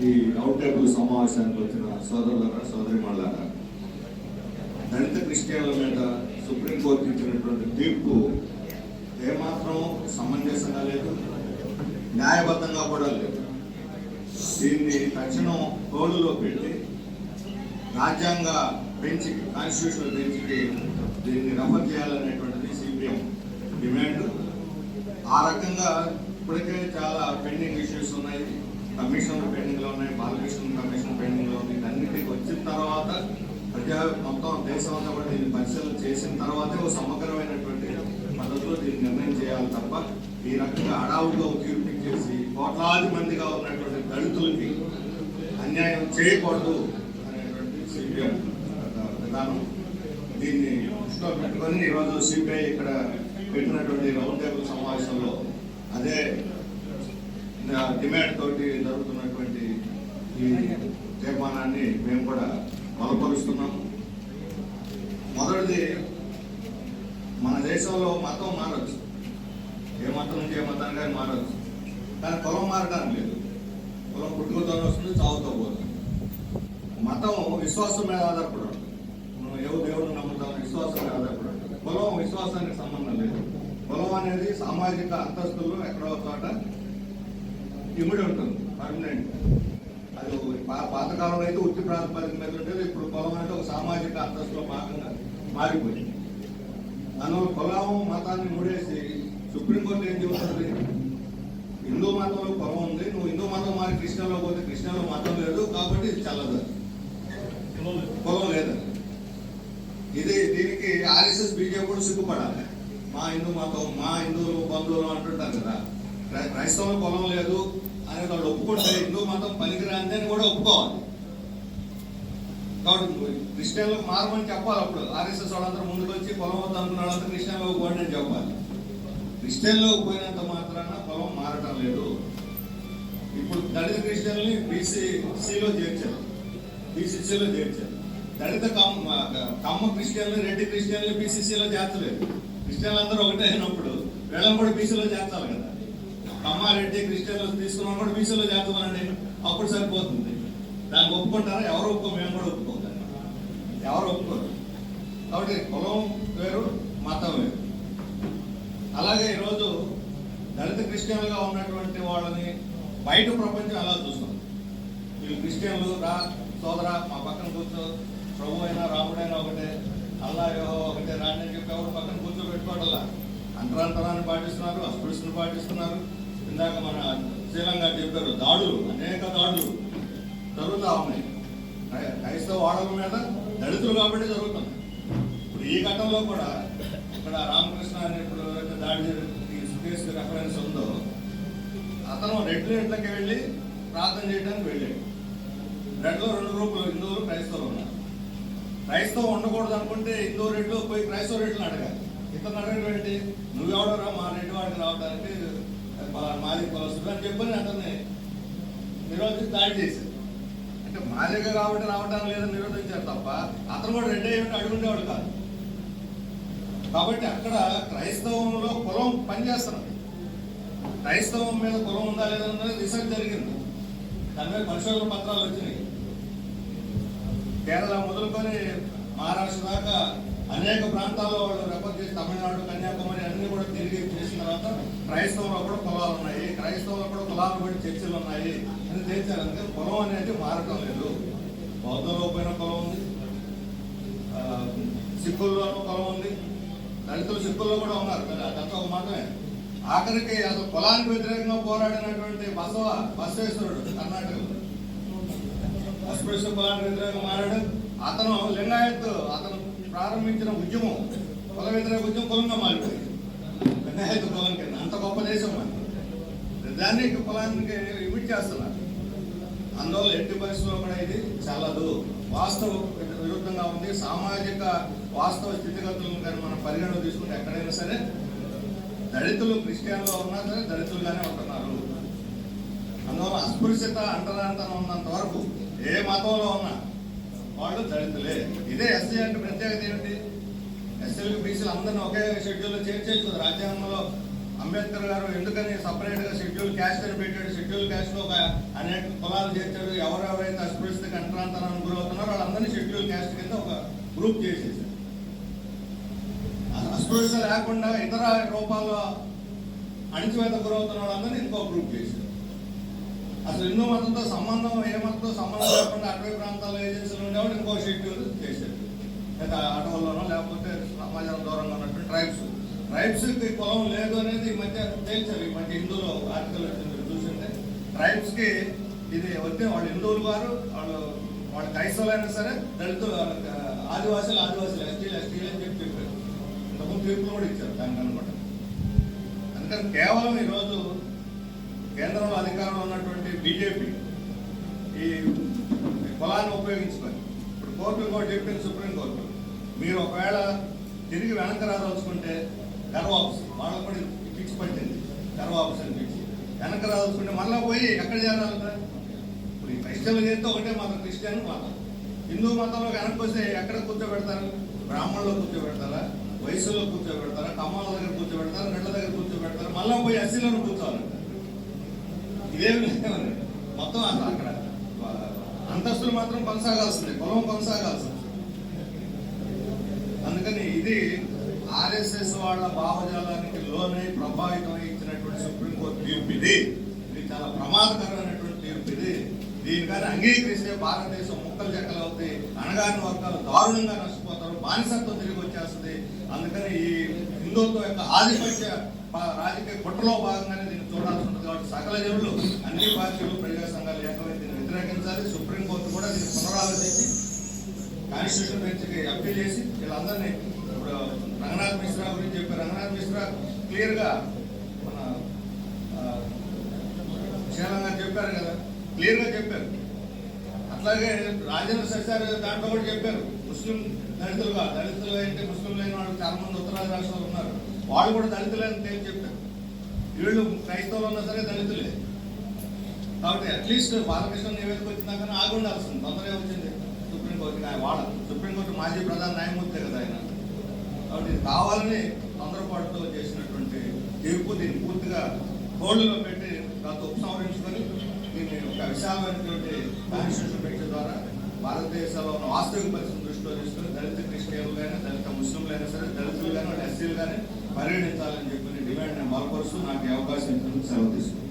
ఈ round table సమావేశానికి వచ్చిన సోదరులారా సోదరిమణులారా, దళిత క్రిస్టియన్ల మీద సుప్రీంకోర్టు ఇచ్చినటువంటి తీర్పు ఏమాత్రం సమంజసంగా లేదు, న్యాయబద్ధంగా కూడా లేదు. దీన్ని తక్షణం హోలులో పెట్టి రాజ్యాంగ బెంచ్కి, కాన్స్టిట్యూషనల్ బెంచ్కి దీన్ని రెఫర్ చేయాలనేటువంటిది సిపిఎం డిమాండ్. ఆ రకంగా ఇప్పటికే చాలా పెండింగ్ ఇష్యూస్ ఉన్నాయి, కమిషన్లు పెండింగ్లో ఉన్నాయి, బాలకృష్ణ కమిషన్ పెండింగ్లో ఉంది. అన్నిటికి వచ్చిన తర్వాత మొత్తం దేశం అంతా కూడా దీన్ని పరిశీలన చేసిన తర్వాతే ఒక సమగ్రమైనటువంటి పద్ధతిలో దీన్ని నిర్ణయం చేయాలి తప్ప ఈ రకంగా అడావుగా తీర్పు చేసి కోట్లాది మందిగా ఉన్నటువంటి దళితులకి అన్యాయం చేయకూడదు అనేటువంటి సిపిఎం విధానం. దీన్ని దృష్టిలో పెట్టుకొని ఈరోజు సిపిఐ ఇక్కడ పెట్టినటువంటి రౌండ్ టేబుల్ సమావేశంలో అదే డిమాండ్ తోటి జరుగుతున్నటువంటి ఈ తీర్మానాన్ని మేము కూడా బలపరుస్తున్నాము. మొదటిది, మన దేశంలో మతం మారచ్చు, ఏ మతం నుంచి ఏ మతానికి మారచ్చు, కానీ కులం మారడానికి లేదు. కులం పుట్టుకతో వస్తుంది, చావుతో పోతుంది. మతం విశ్వాసం మీద ఆధారపడి ఉంటుంది. మనం దేవుడు నమ్ముతాం, విశ్వాసం మీద ఆధారపడి ఉంటుంది. కులం విశ్వాసానికి సంబంధం లేదు. కులం అనేది సామాజిక అంతస్తుల్లో ఎక్కడో చోట ఇమిడి ఉంటుంది, పర్మనెంట్. అది పాతకాలంలో అయితే వృత్తి ప్రాతిపదిక మీద ఉంటుంది. ఇప్పుడు కులం అంటే ఒక సామాజిక అంతస్తులో భాగంగా మారిపోయింది. అందువల్ల కులం మతాన్ని మూడేసి సుప్రీంకోర్టు ఏం చెబుతుంది, హిందూ మతంలో కులం ఉంది, నువ్వు హిందూ మతం మారి క్రిస్టియన్లో పోతే క్రిస్టియన్లో మతం లేదు కాబట్టి ఇది చల్లదు, కులం లేదని. దీనికి ఆర్ఎస్ఎస్ బీజేపీ కూడా సిగ్గుపడాలి. మా హిందూ మతం, మా హిందువులు బంధువులు అంటుంటారు కదా, క్రైస్తవులు కులం లేదు అని వాళ్ళు ఒప్పుకుంటే హిందూ మతం పనికిరాంది అని కూడా ఒప్పుకోవాలి. కాబట్టి క్రిస్టియన్లకు మారమని చెప్పాలి. అప్పుడు ఆర్ఎస్ఎస్ వాళ్ళందరూ ముందుకు వచ్చి కులం వద్ద అనుకున్న వాళ్ళంతా క్రిస్టియన్లోకి పోండి అని చెప్పాలి. క్రిస్టియన్లోకి పోయినంత మాత్రాన కులం మారటం లేదు. ఇప్పుడు దళిత క్రిస్టియన్ని బీసీసీలో చేర్చారు, బీసీసీలో చేర్చారు. దళిత కమ్మ క్రిస్టియన్లు, రెడ్డి క్రిస్టియన్లు బీసీసీలో చేర్చలేదు. క్రిస్టియన్లు అందరూ ఒకటే అయినప్పుడు వీళ్ళని కూడా బీసీలో చేర్చాలి కదా. కమ్మారెడ్డి క్రిస్టియన్లు తీసుకున్నాం కూడా బీసీలో చేర్చమనండి, అప్పుడు సరిపోతుంది. దాన్ని ఒప్పుకుంటారా? ఎవరు ఒప్పుకో, మేము కూడా ఒప్పుకోతాం, ఎవరు ఒప్పుకోరు. కాబట్టి కులం వేరు, మతం వేరు. అలాగే ఈరోజు దళిత క్రిస్టియన్లుగా ఉన్నటువంటి వాళ్ళని బయట ప్రపంచం ఎలా చూస్తాం. వీళ్ళు క్రిస్టియన్లు, రా సోదరా మా పక్కన కూర్చో, ప్రభు అయినా రాముడైనా ఒకటే, అల్లా ఒకటే, రాని అని చెప్పి ఎవరు పక్కన కూర్చోబెట్టుకోవట్లా. అంతరాంతరాన్ని పాటిస్తున్నారు, అస్పృశ్యను పాటిస్తున్నారు. ఇందాక మన శ్రీలంక చెప్పారు, దాడులు, అనేక దాడులు జరుగుతూ ఉన్నాయి క్రైస్తవ వాడల మీద, దళితులు కాబట్టి జరుగుతున్నాయి. ఇప్పుడు ఈ ఘట్టంలో కూడా ఇక్కడ రామకృష్ణ అని ఇప్పుడు దాడి కేసు రెఫరెన్స్ ఉందో, అతను రెడ్ల ఇంట్లోకి వెళ్ళి ప్రార్థన చేయడానికి వెళ్ళాడు. రెడ్లో 2 గ్రూపులు, హిందువులు క్రైస్తవులు ఉన్నారు. క్రైస్తవం ఉండకూడదు అనుకుంటే హిందూ రెడ్లు పోయి క్రైస్తవ రెడ్లను అడగాలి. ఇతను అడగడం ఏంటి, నువ్వెవడరా మా రెడ్డి వాడికి రావడానికి, మాది కొలసు అని చెప్పని అతన్ని నిరోధించి దాడి చేశారు. అంటే మాదిగా కాబట్టి రావడానికి లేదని నిరోధించారు తప్ప అతను కూడా రెడ్డి అయ్యి అడుగుండేవాడు కాదు. కాబట్టి అక్కడ క్రైస్తవంలో కులం పనిచేస్తున్నది. క్రైస్తవం మీద కులం ఉందా లేదన్నది రీసెర్చ్ జరిగింది. దాని మీద పరిశోధన పత్రాలు వచ్చినాయి. కేరళ మొదలుకొని మహారాష్ట్ర దాకా అనేక ప్రాంతాల్లో వాళ్ళు రెఫర్ చేసి, తమిళనాడు, కన్యాకుమారి అన్ని కూడా తిరిగి చేసిన తర్వాత క్రైస్తవంలో కూడా కులాలు ఉన్నాయి, క్రైస్తవంలో కూడా కులాలు బట్టి చర్చలు ఉన్నాయి అని తేల్చారు. అందుకని కులం అనేది మారటం లేదు. బౌద్ధంలో పోయిన కులం ఉంది, సిక్కుల్లోనూ కులం ఉంది, దళితులు సిక్కుల్లో కూడా ఉన్నారు కదా, అదంతా ఒక మాత్రమే. ఆఖరికి అసలు కులానికి వ్యతిరేకంగా పోరాడినటువంటి బసవేశ్వరుడు కర్ణాటకలో అస్పృశ్య కులానికి వ్యతిరేకంగా మారాడు. అతను లింగాయత్, అతను ప్రారంభించిన ఉద్యమం కుల వ్యతిరేక ఉద్యమం కులంగా మారిపోయింది. లింగాయత్ కులం కింద అంత గొప్ప దేశం అని దాన్ని కులానికి ఇమిట్ చేస్తున్నారు. అందువల్ల ఎట్టి పరిస్థితుల్లో కూడా ఇది చల్లదు, వాస్తవ విరుద్ధంగా ఉంది. సామాజిక వాస్తవ స్థితిగతులను కానీ మనం పరిగణన తీసుకుంటే ఎక్కడైనా సరే దళితులు క్రిస్టియన్లో ఉన్నా సరే దళితులుగానే ఉంటున్నారు. అందువల్ల అస్పృశ్యత, అంటరాంతరం ఉన్నంత వరకు ఏ మతంలో ఉన్నా వాళ్ళు దళితులే. ఇదే ఎస్సీ అంటే ప్రత్యేకత ఏమిటి? ఎస్సీలకు బీసీలు అందరినీ ఒకే షెడ్యూల్లో చేర్చేస్తుంది. రాజ్యాంగంలో అంబేద్కర్ గారు ఎందుకని సపరేట్ గా షెడ్యూల్ క్యాస్ట్ అని పెట్టాడు, షెడ్యూల్ క్యాస్ట్ లో అనేక కులాలు చేర్చాడు, ఎవరెవరైతే అస్పృశ్యతకి అంటరాంతరానికి గురవుతున్నారో వాళ్ళందరినీ షెడ్యూల్ క్యాస్ట్ కింద ఒక గ్రూప్ చేసేసారు. అస్పృశ్యత లేకుండా ఇతర రూపాల్లో అణిచివేత గురవుతున్న వాళ్ళందరినీ ఇంకో గ్రూప్ చేశారు. అసలు హిందూ మతంతో సంబంధం ఏ మతంతో సంబంధం లేకుండా అటవీ ప్రాంతాల్లో ఏజెన్సీలు ఉండేవాళ్ళు ఇంకో షెడ్యూల్ చేశారు. లేదా అటవుల్లోనో లేకపోతే సమాజం దూరంగా ఉన్నటువంటి ట్రైబ్స్ కి కులం లేదు అనేది ఈ మధ్య తేల్చారు. ఈ మధ్య హిందువులు ఆర్టికల్ చూసింటే ట్రైబ్స్ కి ఇది వద్దే, వాళ్ళు హిందువులు గారు వాళ్ళు క్రైస్తవులైనా సరే దళితులు ఆదివాసులు ఎస్టీలు అని చెప్పి చెప్పారు. ఇంతకుముందు తీర్పులు కూడా ఇచ్చారు దానికి అనమాట. అందుకని కేవలం ఈరోజు కేంద్రంలో అధికారంలో ఉన్నటువంటి బీజేపీ ఈ కులాన్ని ఉపయోగించుకొని ఇప్పుడు కోర్టులు కూడా చెప్పింది, సుప్రీంకోర్టు మీరు ఒకవేళ తిరిగి వెనక రాదలుచుకుంటే గర్వాప్స్ వాళ్ళకు కూడా పిచ్చి పట్టింది, గర్వాప్స్ అని పిచ్చి వెనక రాదలుచుకుంటే మళ్ళీ పోయి ఎక్కడ చేరాలంటే ఇప్పుడు ఈ క్రైస్తవులు చేస్తే ఒకటే మతం, క్రిస్టియన్ మతం. హిందూ మతంలో వెనక్కి వస్తే ఎక్కడ కూర్చోబెడతారు? బ్రాహ్మణుల్లో కూర్చోబెడతారా, వయసులో కూర్చోబెడతారా, కమ్మాల దగ్గర కూర్చోబెడతారా, నెట్ల దగ్గర కూర్చోబెడతారా, మళ్ళీ పోయి ఎస్సీలను కూర్చోవాలంట. ఇదేమి లేదండి. మొత్తం అక్కడ అంతస్తులు మాత్రం కొనసాగాల్సిందే, కులం కొనసాగాల్సిందే. అందుకని ఇది ఆర్ఎస్ఎస్ వాళ్ళ భావజాలానికి లోనై ప్రభావితం ఇచ్చినటువంటి సుప్రీంకోర్టు తీర్పు ఇది చాలా ప్రమాదకరమైనటువంటి తీర్పు ఇది. దీని కానీ అంగీకరిస్తే భారతదేశం ముక్కలు చెక్కలు అవుతాయి, అణగారిన వర్గాలు దారుణంగా నష్టపోతారు, బానిసత్వం తిరిగి వచ్చేస్తుంది. అందుకని ఈ హిందుత్వం యొక్క ఆధిపత్య రాజకీయ కుట్రలో భాగంగానే దీన్ని చూడాల్సి ఉంటుంది. కాబట్టి సకల జనులు, అన్ని పార్టీలు, ప్రజా సంఘాలు ఏకమై దీన్ని వ్యతిరేకించాలి. సుప్రీంకోర్టు కూడా దీన్ని పునరాలోచించి కాన్స్టిట్యూషన్ బెంచ్కి అప్పీల్ చేసి వీళ్ళందరినీ, ఇప్పుడు రంగనాథ్ మిశ్రా గురించి చెప్పారు. రంగనాథ్ మిశ్రా క్లియర్ గా మన శీలం గారు చెప్పారు కదా, క్లియర్ గా చెప్పారు. అట్లాగే రాజేంద్ర సచార్ దాంట్లో కూడా చెప్పారు, ముస్లిం దళితులు అంటే ముస్లిం లేని వాళ్ళు చాలా మంది ఉత్తరాది రాష్ట్రాలు ఉన్నారు, వాళ్ళు కూడా దళితులని తేల్చి చెప్పారు. వీళ్ళు క్రైస్తవులు ఉన్నా సరే దళితులే. కాబట్టి అట్లీస్ట్ బాలకృష్ణ నివేదిక వచ్చినాక ఆగి ఉండాల్సింది, తొందరగా వచ్చింది సుప్రీంకోర్టుకి. సుప్రీంకోర్టు మాజీ ప్రధాన న్యాయమూర్తి కదా ఆయన. కాబట్టి ఇది కావాలని తొందరపాటుతో చేసినటువంటి తీర్పు. దీన్ని పూర్తిగా హోల్డ్లో పెట్టి దాంతో ఉపసంహరించుకొని దీన్ని ఒక విశాలమైనటువంటి కాన్స్టిట్యూషన్ బెంచ్ ద్వారా భారతదేశంలో ఉన్న వాస్తవిక పరిస్థితిని దృష్టిలో తీసుకుని దళిత క్రిస్టియన్లైనా, దళిత ముస్లింలైనా సరే, దళితులు కానీ ఎస్సీలు కానీ పరిగణించాలని చెప్పి డిమాండ్ నేను బలపరుస్తూ నాకు అవకాశం ఇచ్చినందుకు సెలవు తీసుకున్నాను.